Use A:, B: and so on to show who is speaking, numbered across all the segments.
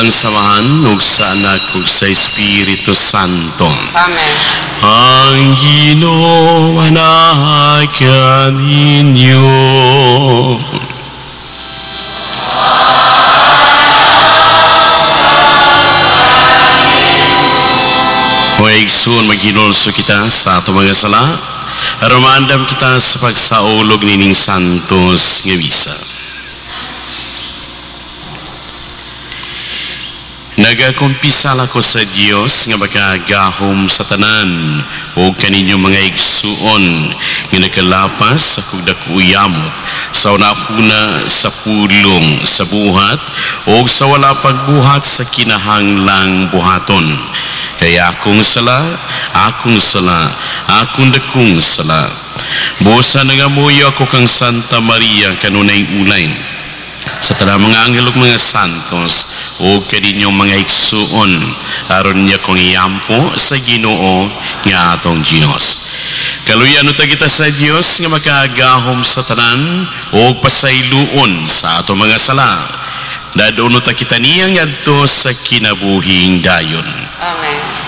A: ang samahan ug sa Anak ug sa Espiritu Santo.
B: Amen.
A: Ang Ginoo anakan ninyo. Maigsoon maghinulso kita sa ato mga sala, aron maandam kita sa pagsaulog nining santos nga misa. Nagakumpisal ako sa Dios nga makagahom sa tanan o kaninyong mga igsuon nga nakalapas sa kudakuyamot sa unahuna sa pulong sa buhat o sa wala pagbuhat sa kinahanglang buhaton. Kaya akong sala, akong sala. Busa nangamuyo ako kang Santa Maria kanunay ulay sa tanang mga anghel ug mga santos o kaninyong mga igsuon aron niya kong iyampo sa Ginoo nga atong Dios. Kaluyan uta kita sa Dios nga makagahom sa tanan o pasayloon sa atong mga sala. Dadon uta kita niya ngadto sa kinabuhing dayon.
B: Amen.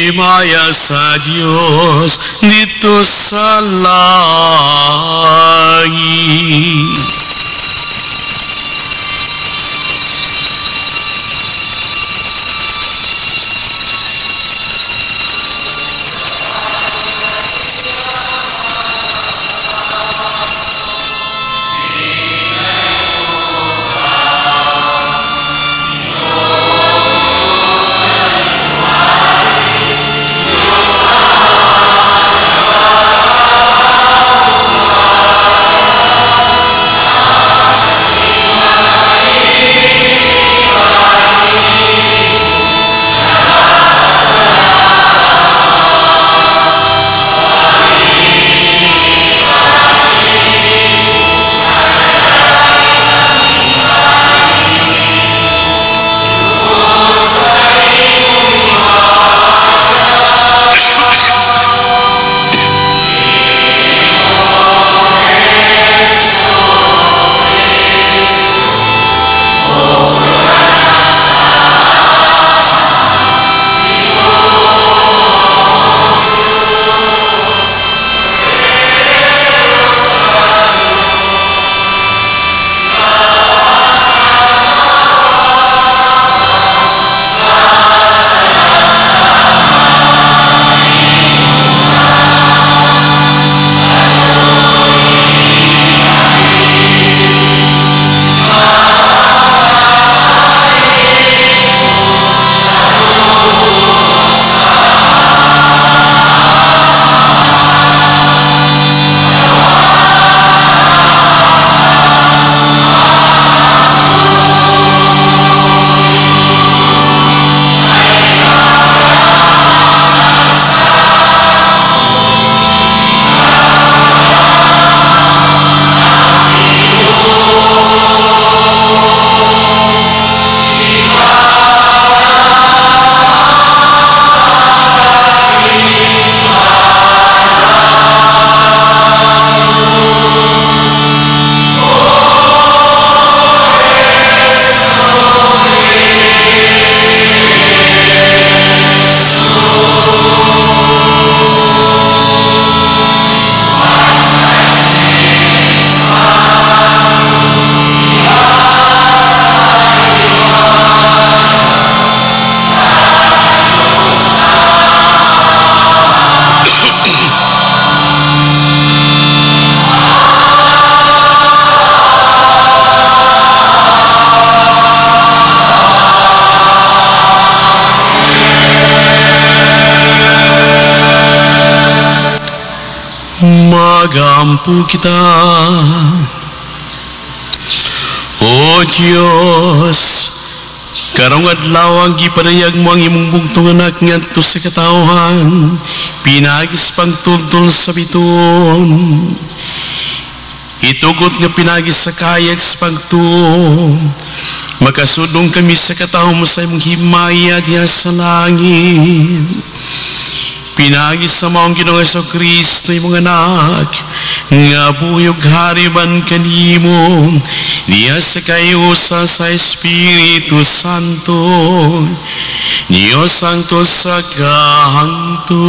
A: Himaya sa Diyos dito sa langit. magampu kita. O Diyos, karong adlaw ang gipadayag mo ang imong bugtong anak ngadto sa katawhan, pinagis pangtultol sa biton. Itugot nga pinagis sa kayag sa pagtuo, makasudong kami sa katawhan mo sa imong himaya diya sa langit. Pinagis sa maong Ginoong Jesucristo imong anak, nga buyog hariban kanimo, diya sa kayusa sa Espiritu Santo, Diyos Santo sa kahangturan.